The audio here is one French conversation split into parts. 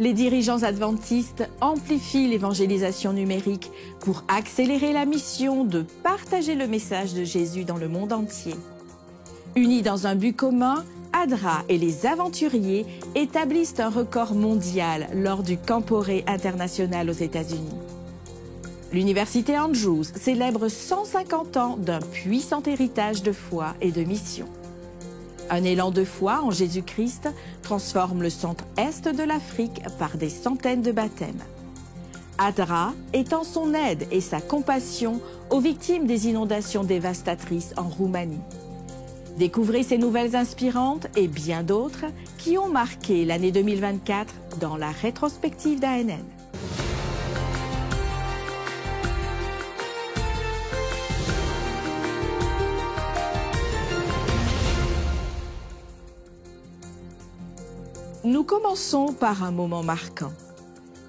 Les dirigeants adventistes amplifient l'évangélisation numérique pour accélérer la mission de partager le message de Jésus dans le monde entier. Unis dans un but commun, ADRA et les aventuriers établissent un record mondial lors du Camporé international aux États-Unis. L'Université Andrews célèbre 150 ans d'un puissant héritage de foi et de mission. Un élan de foi en Jésus-Christ transforme le centre-est de l'Afrique par des centaines de baptêmes. ADRA étend son aide et sa compassion aux victimes des inondations dévastatrices en Roumanie. Découvrez ces nouvelles inspirantes et bien d'autres qui ont marqué l'année 2024 dans la rétrospective d'ANN. Nous commençons par un moment marquant.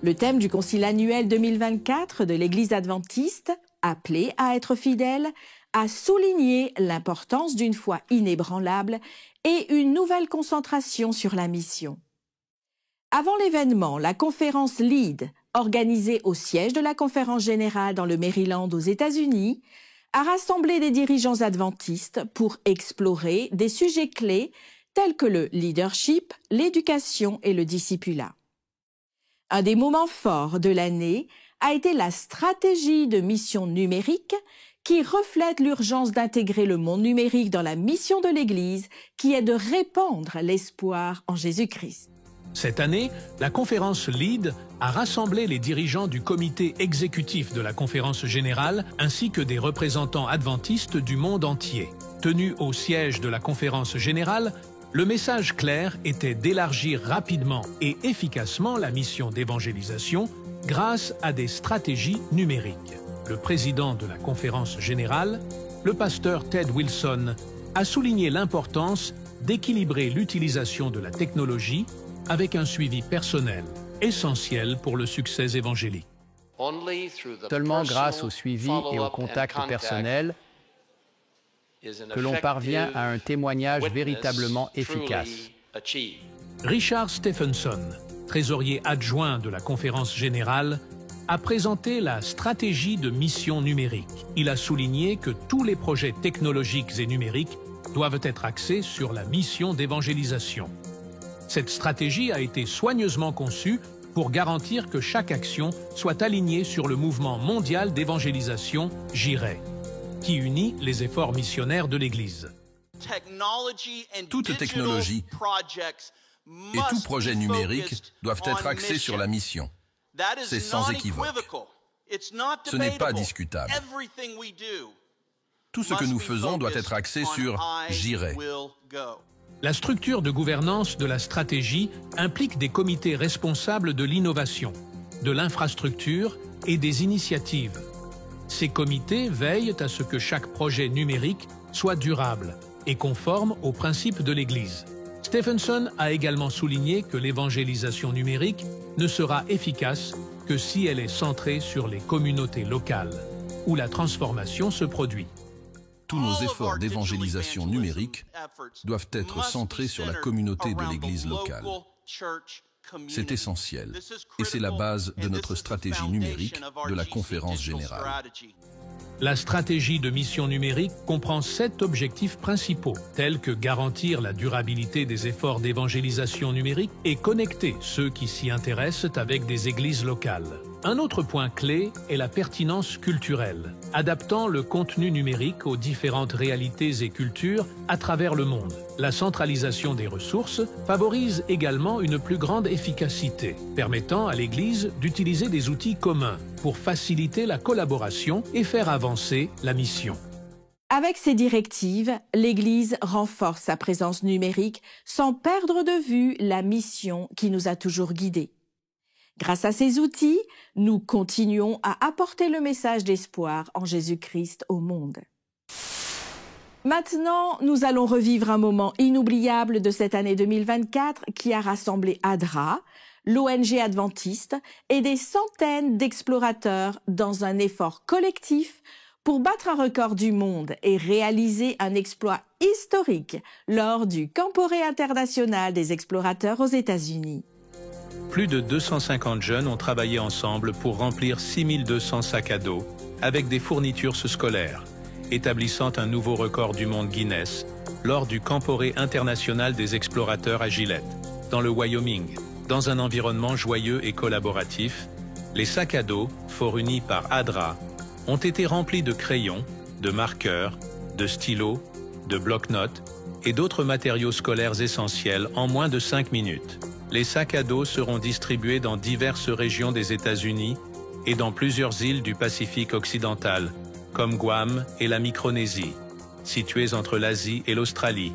Le thème du Concile annuel 2024 de l'Église adventiste, appelé à être fidèle, a souligné l'importance d'une foi inébranlable et une nouvelle concentration sur la mission. Avant l'événement, la conférence LEAD, organisée au siège de la Conférence générale dans le Maryland aux États-Unis, a rassemblé des dirigeants adventistes pour explorer des sujets clés tels que le leadership, l'éducation et le discipulat. Un des moments forts de l'année a été la stratégie de mission numérique qui reflète l'urgence d'intégrer le monde numérique dans la mission de l'Église qui est de répandre l'espoir en Jésus-Christ. Cette année, la conférence LEAD a rassemblé les dirigeants du comité exécutif de la conférence générale ainsi que des représentants adventistes du monde entier. Tenu au siège de la conférence générale, le message clair était d'élargir rapidement et efficacement la mission d'évangélisation grâce à des stratégies numériques. Le président de la conférence générale, le pasteur Ted Wilson, a souligné l'importance d'équilibrer l'utilisation de la technologie avec un suivi personnel, essentiel pour le succès évangélique. Seulement grâce au suivi et au contact personnel que l'on parvient à un témoignage véritablement efficace. Richard Stephenson, trésorier adjoint de la conférence générale, a présenté la stratégie de mission numérique. Il a souligné que tous les projets technologiques et numériques doivent être axés sur la mission d'évangélisation. Cette stratégie a été soigneusement conçue pour garantir que chaque action soit alignée sur le mouvement mondial d'évangélisation JIRE, qui unit les efforts missionnaires de l'Église. Toute technologie et tout projet numérique doivent être axés sur la mission. C'est sans équivoque. Ce n'est pas discutable. Tout ce que nous faisons doit être axé sur « J'irai ». La structure de gouvernance de la stratégie implique des comités responsables de l'innovation, de l'infrastructure et des initiatives. Ces comités veillent à ce que chaque projet numérique soit durable et conforme aux principes de l'Église. Stephenson a également souligné que l'évangélisation numérique ne sera efficace que si elle est centrée sur les communautés locales, où la transformation se produit. Tous nos efforts d'évangélisation numérique doivent être centrés sur la communauté de l'Église locale. C'est essentiel, et c'est la base de notre stratégie numérique de la conférence générale. La stratégie de mission numérique comprend 7 objectifs principaux, tels que garantir la durabilité des efforts d'évangélisation numérique et connecter ceux qui s'y intéressent avec des églises locales. Un autre point clé est la pertinence culturelle, adaptant le contenu numérique aux différentes réalités et cultures à travers le monde. La centralisation des ressources favorise également une plus grande efficacité, permettant à l'Église d'utiliser des outils communs pour faciliter la collaboration et faire avancer la mission. Avec ces directives, l'Église renforce sa présence numérique sans perdre de vue la mission qui nous a toujours guidés. Grâce à ces outils, nous continuons à apporter le message d'espoir en Jésus-Christ au monde. Maintenant, nous allons revivre un moment inoubliable de cette année 2024 qui a rassemblé ADRA, l'ONG adventiste et des centaines d'explorateurs dans un effort collectif pour battre un record du monde et réaliser un exploit historique lors du Camporé international des explorateurs aux États-Unis. plus de 250 jeunes ont travaillé ensemble pour remplir 6200 sacs à dos avec des fournitures scolaires, établissant un nouveau record du monde Guinness lors du Camporé international des explorateurs à Gillette, dans le Wyoming. Dans un environnement joyeux et collaboratif, les sacs à dos, fournis par ADRA, ont été remplis de crayons, de marqueurs, de stylos, de bloc-notes et d'autres matériaux scolaires essentiels en moins de 5 minutes. Les sacs à dos seront distribués dans diverses régions des États-Unis et dans plusieurs îles du Pacifique occidental, comme Guam et la Micronésie, situées entre l'Asie et l'Australie,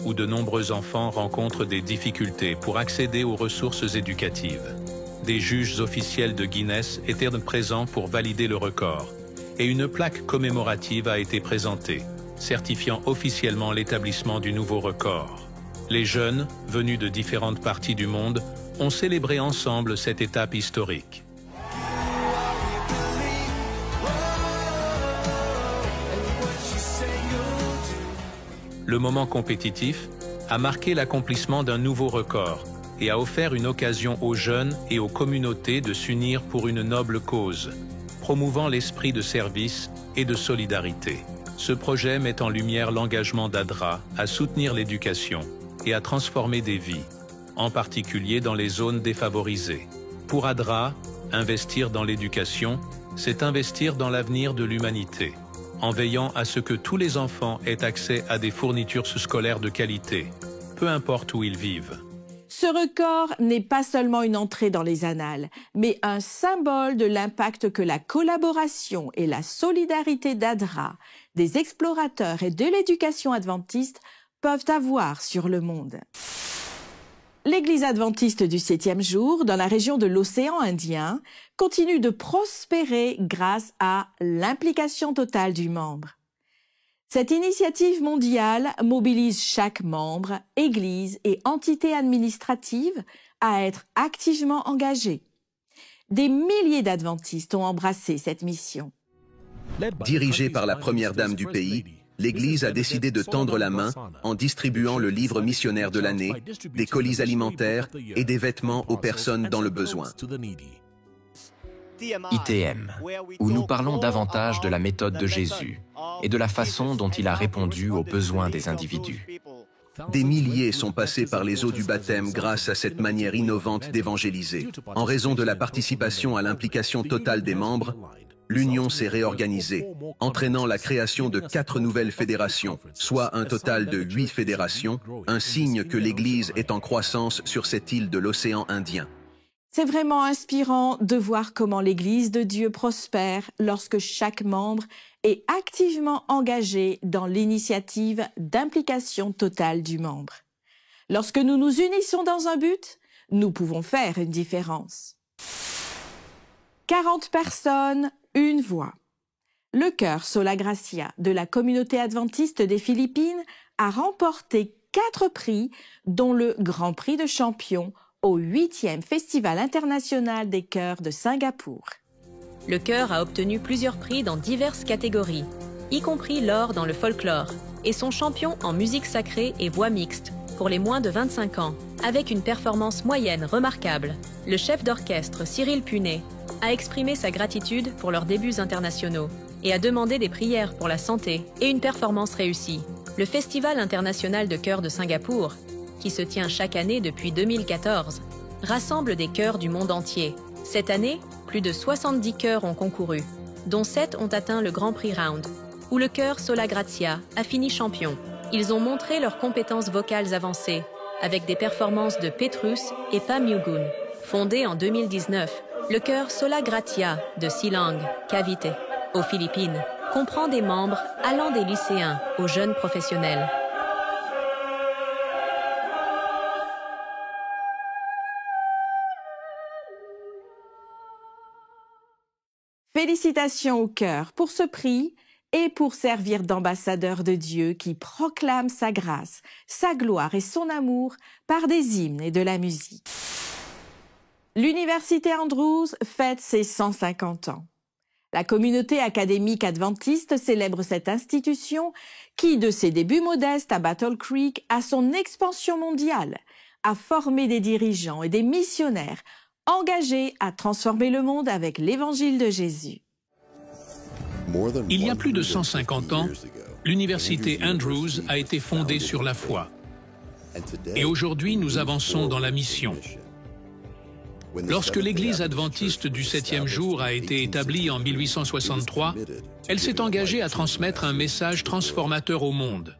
où de nombreux enfants rencontrent des difficultés pour accéder aux ressources éducatives. Des juges officiels de Guinness étaient présents pour valider le record, et une plaque commémorative a été présentée, certifiant officiellement l'établissement du nouveau record. Les jeunes, venus de différentes parties du monde, ont célébré ensemble cette étape historique. Le moment compétitif a marqué l'accomplissement d'un nouveau record et a offert une occasion aux jeunes et aux communautés de s'unir pour une noble cause, promouvant l'esprit de service et de solidarité. Ce projet met en lumière l'engagement d'ADRA à soutenir l'éducation et à transformer des vies, en particulier dans les zones défavorisées. Pour ADRA, investir dans l'éducation, c'est investir dans l'avenir de l'humanité, en veillant à ce que tous les enfants aient accès à des fournitures scolaires de qualité, peu importe où ils vivent. Ce record n'est pas seulement une entrée dans les annales, mais un symbole de l'impact que la collaboration et la solidarité d'ADRA, des explorateurs et de l'éducation adventiste peuvent avoir sur le monde. L'Église adventiste du 7e jour, dans la région de l'océan Indien, continue de prospérer grâce à l'implication totale du membre. Cette initiative mondiale mobilise chaque membre, église et entité administrative à être activement engagés. Des milliers d'adventistes ont embrassé cette mission. Dirigée par la première dame du pays, l'Église a décidé de tendre la main en distribuant le livre missionnaire de l'année, des colis alimentaires et des vêtements aux personnes dans le besoin. ITM, où nous parlons davantage de la méthode de Jésus et de la façon dont il a répondu aux besoins des individus. Des milliers sont passés par les eaux du baptême grâce à cette manière innovante d'évangéliser. En raison de la participation à l'implication totale des membres, l'Union s'est réorganisée, entraînant la création de 4 nouvelles fédérations, soit un total de 8 fédérations, un signe que l'Église est en croissance sur cette île de l'océan Indien. C'est vraiment inspirant de voir comment l'Église de Dieu prospère lorsque chaque membre est activement engagé dans l'initiative d'implication totale du membre. Lorsque nous nous unissons dans un but, nous pouvons faire une différence. 40 personnes, une voix. Le chœur Sola Gracia de la communauté adventiste des Philippines a remporté 4 prix, dont le Grand Prix de champion au 8e Festival international des chœurs de Singapour. Le chœur a obtenu plusieurs prix dans diverses catégories, y compris l'or dans le folklore, et son champion en musique sacrée et voix mixte pour les moins de 25 ans, avec une performance moyenne remarquable. Le chef d'orchestre Cyril Punet a exprimé sa gratitude pour leurs débuts internationaux et a demandé des prières pour la santé et une performance réussie. Le Festival international de chœurs de Singapour, qui se tient chaque année depuis 2014, rassemble des chœurs du monde entier. Cette année, plus de 70 chœurs ont concouru, dont 7 ont atteint le Grand Prix Round, où le chœur Sola Gracia a fini champion. Ils ont montré leurs compétences vocales avancées, avec des performances de Petrus et Pam Yugun. Fondé en 2019, le chœur Sola Gracia de Silang, Cavite, aux Philippines, comprend des membres allant des lycéens aux jeunes professionnels. Félicitations au chœur pour ce prix et pour servir d'ambassadeur de Dieu qui proclame sa grâce, sa gloire et son amour par des hymnes et de la musique. L'Université Andrews fête ses 150 ans. La communauté académique adventiste célèbre cette institution qui, de ses débuts modestes à Battle Creek à son expansion mondiale, a formé des dirigeants et des missionnaires engagé à transformer le monde avec l'évangile de Jésus. Il y a plus de 150 ans, l'université Andrews a été fondée sur la foi. Et aujourd'hui, nous avançons dans la mission. Lorsque l'Église adventiste du 7e jour a été établie en 1863, elle s'est engagée à transmettre un message transformateur au monde.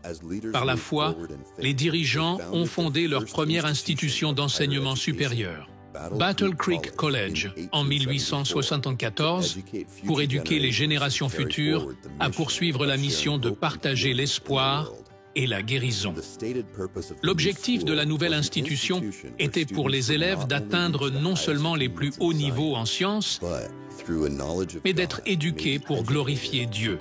Par la foi, les dirigeants ont fondé leur première institution d'enseignement supérieur, Battle Creek College, en 1874, pour éduquer les générations futures à poursuivre la mission de partager l'espoir et la guérison. L'objectif de la nouvelle institution était pour les élèves d'atteindre non seulement les plus hauts niveaux en sciences, mais d'être éduqués pour glorifier Dieu.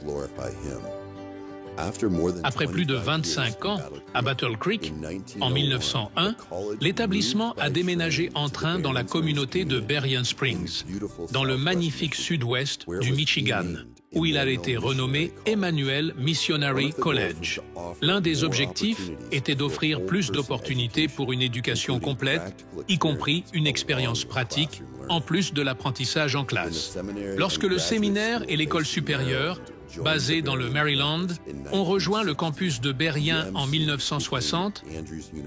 Après plus de 25 ans, à Battle Creek, en 1901, l'établissement a déménagé en train dans la communauté de Berrien Springs, dans le magnifique sud-ouest du Michigan, où il a été renommé Emmanuel Missionary College. L'un des objectifs était d'offrir plus d'opportunités pour une éducation complète, y compris une expérience pratique, en plus de l'apprentissage en classe. Lorsque le séminaire et l'école supérieure, basés dans le Maryland, ont rejoint le campus de Berrien en 1960,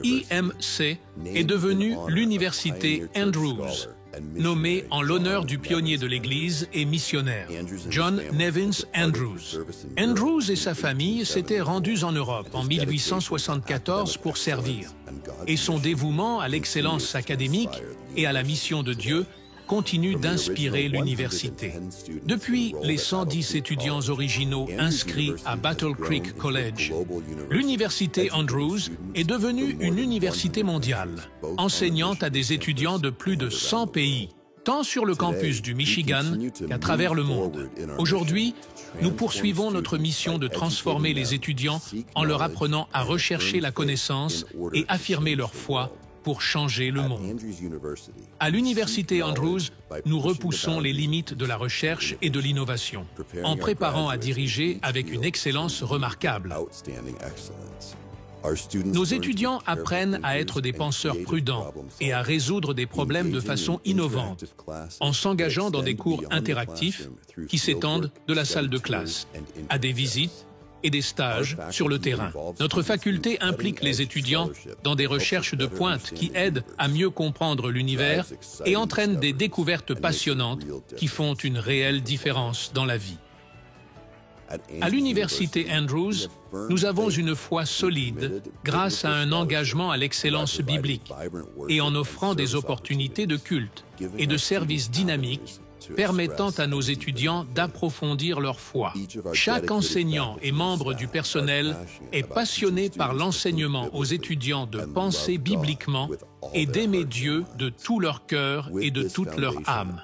IMC est devenu l'université Andrews, nommée en l'honneur du pionnier de l'Église et missionnaire, John Nevins Andrews. Andrews et sa famille s'étaient rendus en Europe en 1874 pour servir, et son dévouement à l'excellence académique et à la mission de Dieu continue d'inspirer l'université. Depuis les 110 étudiants originaux inscrits à Battle Creek College, l'université Andrews est devenue une université mondiale, enseignant à des étudiants de plus de 100 pays, tant sur le campus du Michigan qu'à travers le monde. Aujourd'hui, nous poursuivons notre mission de transformer les étudiants en leur apprenant à rechercher la connaissance et affirmer leur foi pour changer le monde. À l'université Andrews, nous repoussons les limites de la recherche et de l'innovation, en préparant à diriger avec une excellence remarquable. Nos étudiants apprennent à être des penseurs prudents et à résoudre des problèmes de façon innovante, en s'engageant dans des cours interactifs qui s'étendent de la salle de classe à des visites et des stages sur le terrain. Notre faculté implique les étudiants dans des recherches de pointe qui aident à mieux comprendre l'univers et entraînent des découvertes passionnantes qui font une réelle différence dans la vie. À l'université Andrews, nous avons une foi solide grâce à un engagement à l'excellence biblique et en offrant des opportunités de culte et de services dynamiques permettant à nos étudiants d'approfondir leur foi. Chaque enseignant et membre du personnel est passionné par l'enseignement aux étudiants de penser bibliquement et d'aimer Dieu de tout leur cœur et de toute leur âme.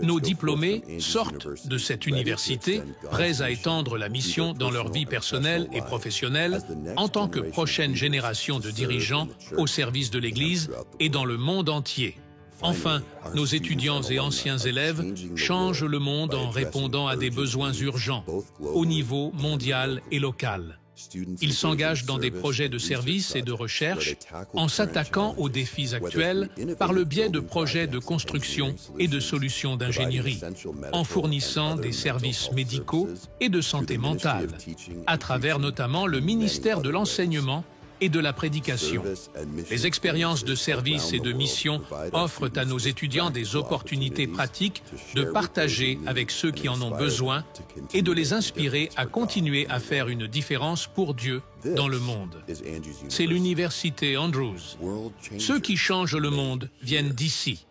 Nos diplômés sortent de cette université, prêts à étendre la mission dans leur vie personnelle et professionnelle en tant que prochaine génération de dirigeants au service de l'Église et dans le monde entier. Enfin, nos étudiants et anciens élèves changent le monde en répondant à des besoins urgents, au niveau mondial et local. Ils s'engagent dans des projets de service et de recherche en s'attaquant aux défis actuels par le biais de projets de construction et de solutions d'ingénierie, en fournissant des services médicaux et de santé mentale, à travers notamment le ministère de l'Enseignement et de la prédication. Les expériences de service et de mission offrent à nos étudiants des opportunités pratiques de partager avec ceux qui en ont besoin et de les inspirer à continuer à faire une différence pour Dieu dans le monde. C'est l'université Andrews. Ceux qui changent le monde viennent d'ici.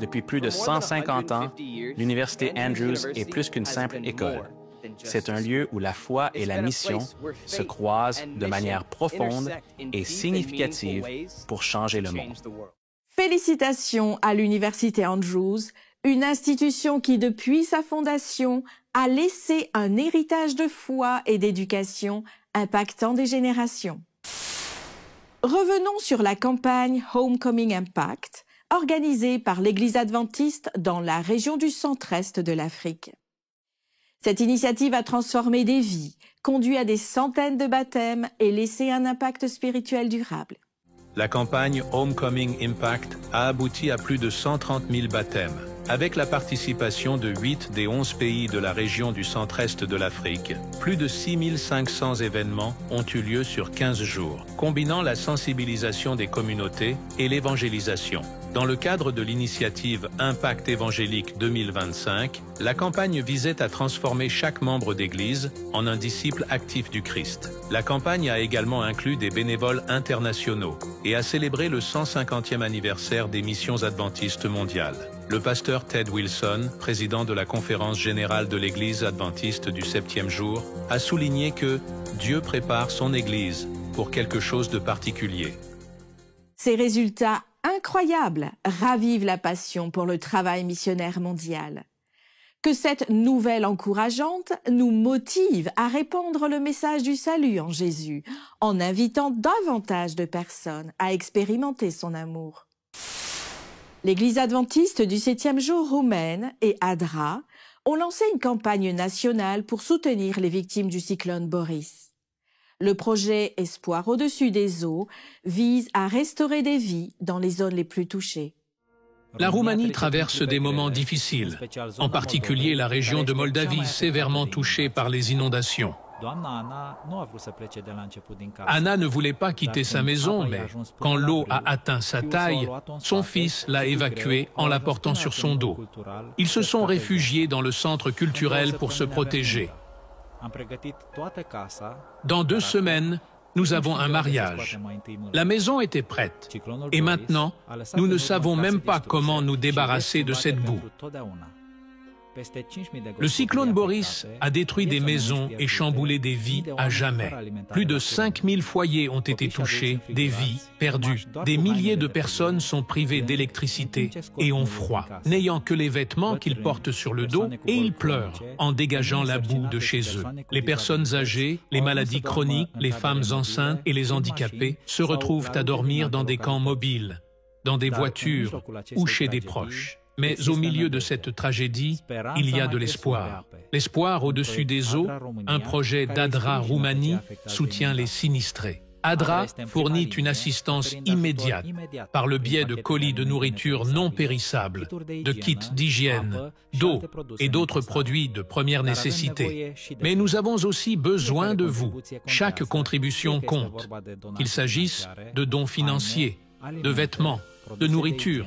Depuis plus de 150 ans, l'université Andrews est plus qu'une simple école. C'est un lieu où la foi et la mission se croisent de manière profonde et significative pour changer le monde. Félicitations à l'université Andrews, une institution qui, depuis sa fondation, a laissé un héritage de foi et d'éducation impactant des générations. Revenons sur la campagne Homecoming Impact, organisée par l'Église adventiste dans la région du centre-est de l'Afrique. Cette initiative a transformé des vies, conduit à des centaines de baptêmes et laissé un impact spirituel durable. La campagne Homecoming Impact a abouti à plus de 130 000 baptêmes. Avec la participation de 8 des 11 pays de la région du centre-est de l'Afrique, plus de 6 500 événements ont eu lieu sur 15 jours, combinant la sensibilisation des communautés et l'évangélisation. Dans le cadre de l'initiative Impact évangélique 2025, la campagne visait à transformer chaque membre d'Église en un disciple actif du Christ. La campagne a également inclus des bénévoles internationaux et a célébré le 150e anniversaire des missions adventistes mondiales. Le pasteur Ted Wilson, président de la Conférence générale de l'Église adventiste du 7e jour, a souligné que Dieu prépare son Église pour quelque chose de particulier. Ces résultats incroyables ravivent la passion pour le travail missionnaire mondial. Que cette nouvelle encourageante nous motive à répandre le message du salut en Jésus, en invitant davantage de personnes à expérimenter son amour. L'Église adventiste du 7e jour roumaine et ADRA ont lancé une campagne nationale pour soutenir les victimes du cyclone Boris. Le projet Espoir au-dessus des eaux vise à restaurer des vies dans les zones les plus touchées. La Roumanie traverse des moments difficiles, en particulier la région de Moldavie sévèrement touchée par les inondations. Anna ne voulait pas quitter sa maison, mais quand l'eau a atteint sa taille, son fils l'a évacuée en la portant sur son dos. Ils se sont réfugiés dans le centre culturel pour se protéger. Dans 2 semaines, nous avons un mariage. La maison était prête. Et maintenant, nous ne savons même pas comment nous débarrasser de cette boue. Le cyclone Boris a détruit des maisons et chamboulé des vies à jamais. Plus de 5000 foyers ont été touchés, des vies perdues. Des milliers de personnes sont privées d'électricité et ont froid, n'ayant que les vêtements qu'ils portent sur le dos, et ils pleurent en dégageant la boue de chez eux. Les personnes âgées, les maladies chroniques, les femmes enceintes et les handicapés se retrouvent à dormir dans des camps mobiles, dans des voitures ou chez des proches. Mais au milieu de cette tragédie, il y a de l'espoir. L'espoir au-dessus des eaux, un projet d'ADRA Roumanie soutient les sinistrés. ADRA fournit une assistance immédiate par le biais de colis de nourriture non périssables, de kits d'hygiène, d'eau et d'autres produits de première nécessité. Mais nous avons aussi besoin de vous. Chaque contribution compte, qu'il s'agisse de dons financiers, de vêtements, de nourriture,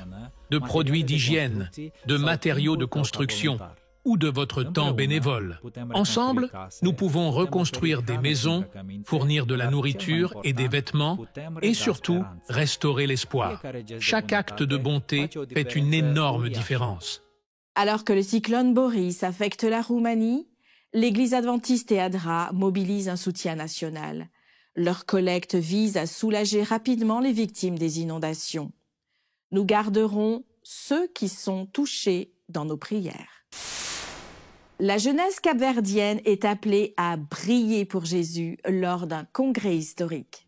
de produits d'hygiène, de matériaux de construction ou de votre temps bénévole. Ensemble, nous pouvons reconstruire des maisons, fournir de la nourriture et des vêtements et surtout restaurer l'espoir. Chaque acte de bonté fait une énorme différence. Alors que le cyclone Boris affecte la Roumanie, l'Église adventiste et ADRA mobilisent un soutien national. Leur collecte vise à soulager rapidement les victimes des inondations. Nous garderons ceux qui sont touchés dans nos prières. La jeunesse capverdienne est appelée à briller pour Jésus lors d'un congrès historique.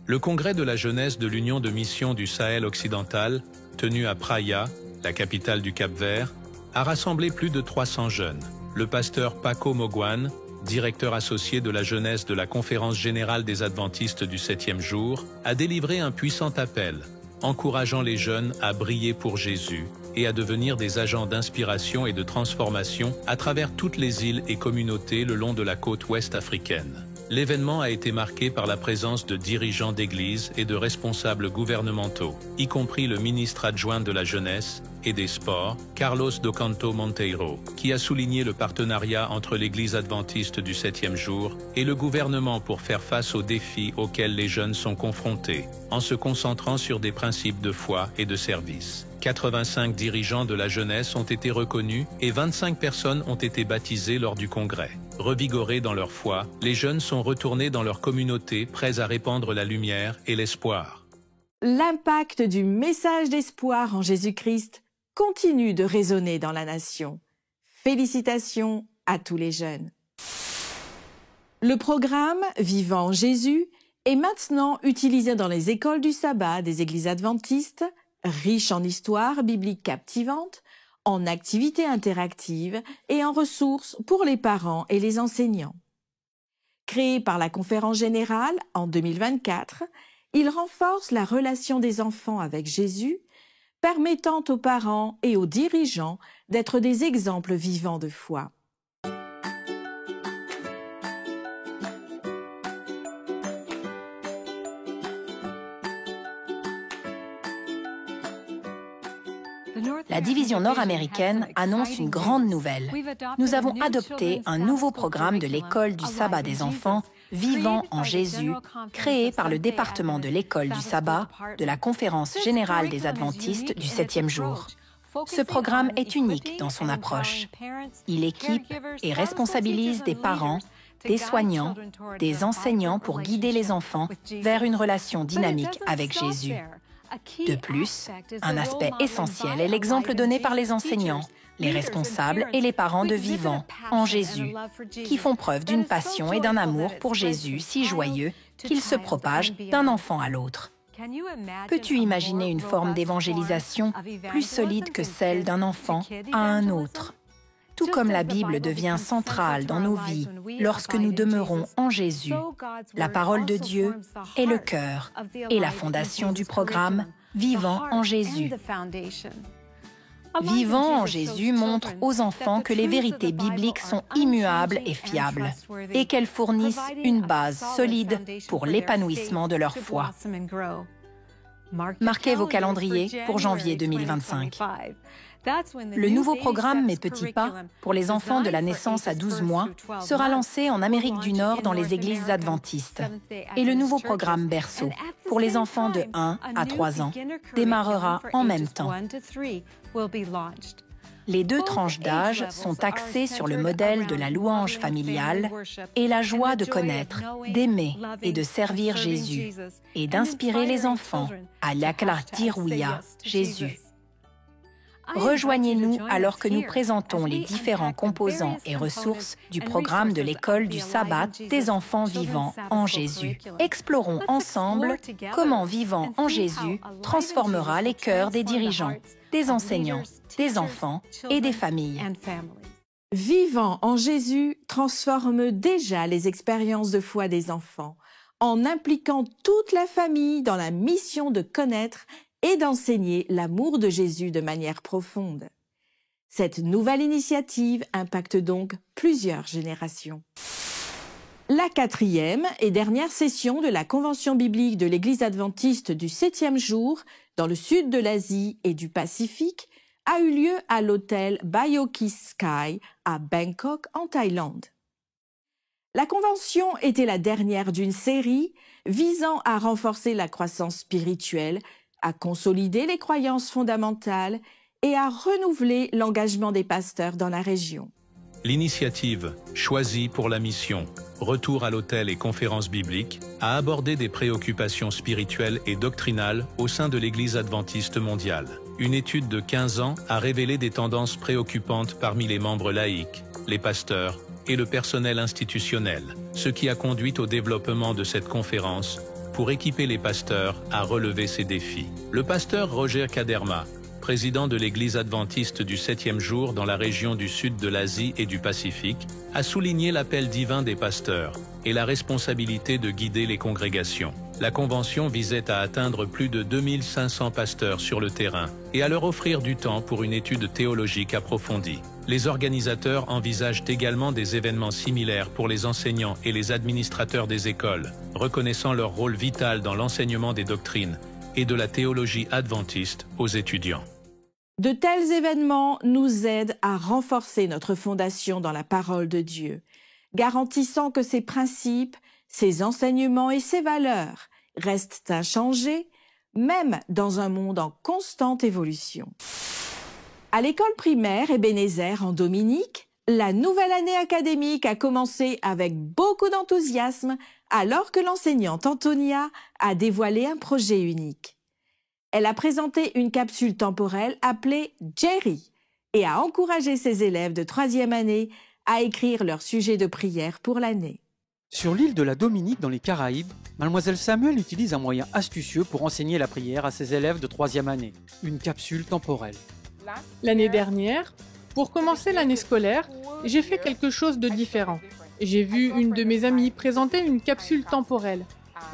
Le congrès de la jeunesse de l'Union de mission du Sahel occidental, tenu à Praia, la capitale du Cap-Vert, a rassemblé plus de 300 jeunes. Le pasteur Paco Mogwan, directeur associé de la jeunesse de la Conférence générale des adventistes du 7e jour, a délivré un puissant appel, encourageant les jeunes à briller pour Jésus et à devenir des agents d'inspiration et de transformation à travers toutes les îles et communautés le long de la côte ouest africaine. L'événement a été marqué par la présence de dirigeants d'églises et de responsables gouvernementaux, y compris le ministre adjoint de la Jeunesse et des Sports, Carlos Docanto Monteiro, qui a souligné le partenariat entre l'Église adventiste du 7e jour et le gouvernement pour faire face aux défis auxquels les jeunes sont confrontés, en se concentrant sur des principes de foi et de service. 85 dirigeants de la jeunesse ont été reconnus et 25 personnes ont été baptisées lors du congrès. Revigorés dans leur foi, les jeunes sont retournés dans leur communauté, prêts à répandre la lumière et l'espoir. L'impact du message d'espoir en Jésus-Christ continue de résonner dans la nation. Félicitations à tous les jeunes. Le programme Vivant Jésus est maintenant utilisé dans les écoles du sabbat des églises adventistes, riche en histoire biblique captivante, en activités interactives et en ressources pour les parents et les enseignants. Créé par la Conférence générale en 2024, il renforce la relation des enfants avec Jésus, permettant aux parents et aux dirigeants d'être des exemples vivants de foi. La division nord-américaine annonce une grande nouvelle. Nous avons adopté un nouveau programme de l'école du sabbat des enfants, Vivant en Jésus, créé par le département de l'école du sabbat de la Conférence générale des adventistes du 7e jour. Ce programme est unique dans son approche. Il équipe et responsabilise des parents, des soignants, des enseignants pour guider les enfants vers une relation dynamique avec Jésus. De plus, un aspect essentiel est l'exemple donné par les enseignants, les responsables et les parents de Vivant en Jésus, qui font preuve d'une passion et d'un amour pour Jésus si joyeux qu'il se propage d'un enfant à l'autre. Peux-tu imaginer une forme d'évangélisation plus solide que celle d'un enfant à un autre? Tout comme la Bible devient centrale dans nos vies lorsque nous demeurons en Jésus, la parole de Dieu est le cœur et la fondation du programme Vivant en Jésus. Vivant en Jésus montre aux enfants que les vérités bibliques sont immuables et fiables et qu'elles fournissent une base solide pour l'épanouissement de leur foi. Marquez vos calendriers pour janvier 2025. Le nouveau programme Mes petits pas pour les enfants de la naissance à 12 mois sera lancé en Amérique du Nord dans les églises adventistes. Et le nouveau programme Berceau pour les enfants de 1 à 3 ans démarrera en même temps. Les deux tranches d'âge sont axées sur le modèle de la louange familiale et la joie de connaître, d'aimer et de servir Jésus et d'inspirer les enfants à Yaklartirouia, Jésus. Rejoignez-nous alors que nous présentons les différents composants et ressources du programme de l'école du sabbat des enfants vivants en Jésus. Explorons ensemble comment Vivant en Jésus transformera les cœurs des dirigeants, des enseignants, des enfants et des familles. Vivant en Jésus transforme déjà les expériences de foi des enfants en impliquant toute la famille dans la mission de connaître et d'enseigner l'amour de Jésus de manière profonde. Cette nouvelle initiative impacte donc plusieurs générations. La 4e et dernière session de la Convention biblique de l'Église adventiste du 7e jour dans le sud de l'Asie et du Pacifique a eu lieu à l'hôtel Bayoki Sky à Bangkok en Thaïlande. La convention était la dernière d'une série visant à renforcer la croissance spirituelle, à consolider les croyances fondamentales et à renouveler l'engagement des pasteurs dans la région. L'initiative Choisie pour la mission, retour à l'hôtel et conférences bibliques a abordé des préoccupations spirituelles et doctrinales au sein de l'Église adventiste mondiale. Une étude de 15 ans a révélé des tendances préoccupantes parmi les membres laïcs, les pasteurs et le personnel institutionnel, ce qui a conduit au développement de cette conférence pour équiper les pasteurs à relever ces défis. Le pasteur Roger Kaderma, président de l'Église adventiste du 7e jour dans la région du sud de l'Asie et du Pacifique, a souligné l'appel divin des pasteurs et la responsabilité de guider les congrégations. La convention visait à atteindre plus de 2500 pasteurs sur le terrain et à leur offrir du temps pour une étude théologique approfondie. Les organisateurs envisagent également des événements similaires pour les enseignants et les administrateurs des écoles, reconnaissant leur rôle vital dans l'enseignement des doctrines et de la théologie adventiste aux étudiants. De tels événements nous aident à renforcer notre fondation dans la parole de Dieu, garantissant que ses principes, ses enseignements et ses valeurs restent inchangés, même dans un monde en constante évolution. À l'école primaire Ebenezer en Dominique, la nouvelle année académique a commencé avec beaucoup d'enthousiasme alors que l'enseignante Antonia a dévoilé un projet unique. Elle a présenté une capsule temporelle appelée Jerry et a encouragé ses élèves de 3e année à écrire leur sujet de prière pour l'année. Sur l'île de la Dominique dans les Caraïbes, Mademoiselle Samuel utilise un moyen astucieux pour enseigner la prière à ses élèves de 3e année, une capsule temporelle. L'année dernière, pour commencer l'année scolaire, j'ai fait quelque chose de différent. J'ai vu une de mes amies présenter une capsule temporelle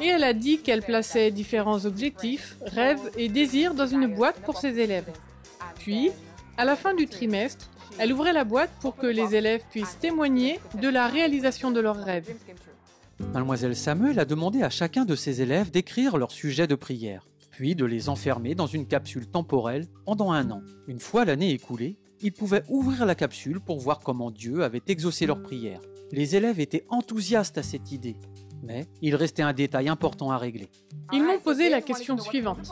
et elle a dit qu'elle plaçait différents objectifs, rêves et désirs dans une boîte pour ses élèves. Puis, à la fin du trimestre, elle ouvrait la boîte pour que les élèves puissent témoigner de la réalisation de leurs rêves. Mademoiselle Samuel a demandé à chacun de ses élèves d'écrire leur sujet de prière, puis de les enfermer dans une capsule temporelle pendant 1 an. Une fois l'année écoulée, ils pouvaient ouvrir la capsule pour voir comment Dieu avait exaucé leurs prières. Les élèves étaient enthousiastes à cette idée, mais il restait un détail important à régler. Ils m'ont posé la question suivante.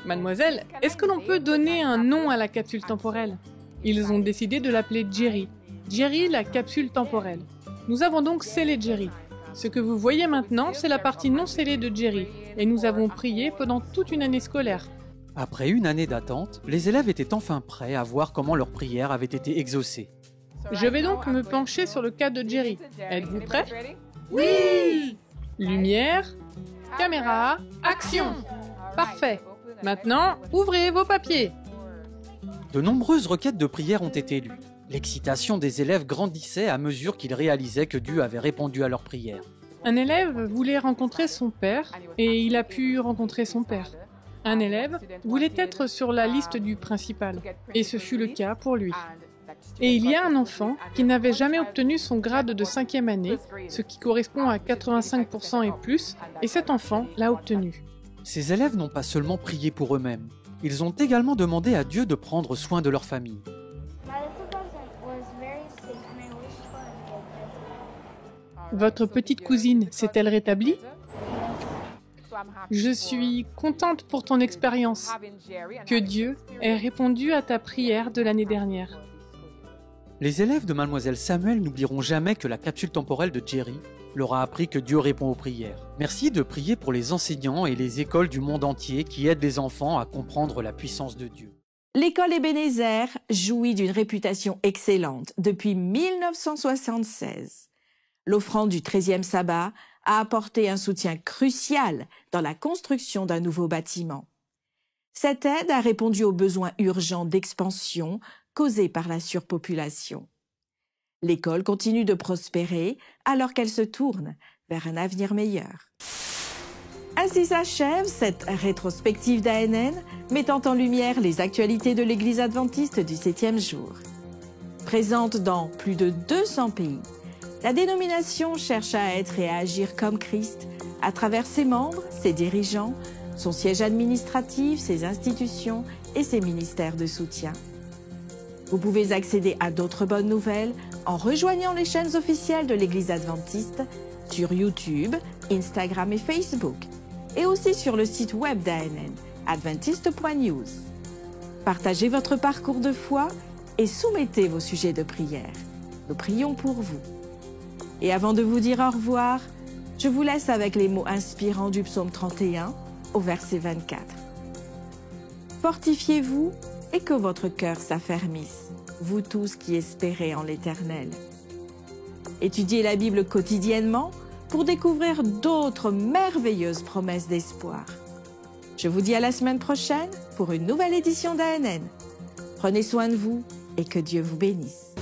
Mademoiselle, est-ce que l'on peut donner un nom à la capsule temporelle? Ils ont décidé de l'appeler Jerry. Jerry, la capsule temporelle. Nous avons donc scellé Jerry. Ce que vous voyez maintenant, c'est la partie non scellée de Jerry, et nous avons prié pendant toute une année scolaire. Après 1 année d'attente, les élèves étaient enfin prêts à voir comment leurs prières avaient été exaucées. Je vais donc me pencher sur le cas de Jerry. Êtes-vous prêts? Oui! Lumière, caméra, action! Parfait! Maintenant, ouvrez vos papiers! De nombreuses requêtes de prière ont été lues. L'excitation des élèves grandissait à mesure qu'ils réalisaient que Dieu avait répondu à leurs prières. Un élève voulait rencontrer son père et il a pu rencontrer son père. Un élève voulait être sur la liste du principal et ce fut le cas pour lui. Et il y a un enfant qui n'avait jamais obtenu son grade de 5e année, ce qui correspond à 85% et plus, et cet enfant l'a obtenu. Ces élèves n'ont pas seulement prié pour eux-mêmes, ils ont également demandé à Dieu de prendre soin de leur famille. Votre petite cousine s'est-elle rétablie? Je suis contente pour ton expérience. Que Dieu ait répondu à ta prière de l'année dernière. Les élèves de Mademoiselle Samuel n'oublieront jamais que la capsule temporelle de Jerry leur a appris que Dieu répond aux prières. Merci de prier pour les enseignants et les écoles du monde entier qui aident les enfants à comprendre la puissance de Dieu. L'école Ebenezer jouit d'une réputation excellente depuis 1976. L'offrande du 13e sabbat a apporté un soutien crucial dans la construction d'un nouveau bâtiment. Cette aide a répondu aux besoins urgents d'expansion causés par la surpopulation. L'école continue de prospérer alors qu'elle se tourne vers un avenir meilleur. Ainsi s'achève cette rétrospective d'ANN mettant en lumière les actualités de l'Église adventiste du 7e jour. Présente dans plus de 200 pays, la dénomination cherche à être et à agir comme Christ à travers ses membres, ses dirigeants, son siège administratif, ses institutions et ses ministères de soutien. Vous pouvez accéder à d'autres bonnes nouvelles en rejoignant les chaînes officielles de l'Église adventiste sur YouTube, Instagram et Facebook, et aussi sur le site web d'ANN, adventiste.news. Partagez votre parcours de foi et soumettez vos sujets de prière. Nous prions pour vous. Et avant de vous dire au revoir, je vous laisse avec les mots inspirants du psaume 31 au verset 24. Fortifiez-vous et que votre cœur s'affermisse, vous tous qui espérez en l'Éternel. Étudiez la Bible quotidiennement pour découvrir d'autres merveilleuses promesses d'espoir. Je vous dis à la semaine prochaine pour une nouvelle édition d'ANN. Prenez soin de vous et que Dieu vous bénisse.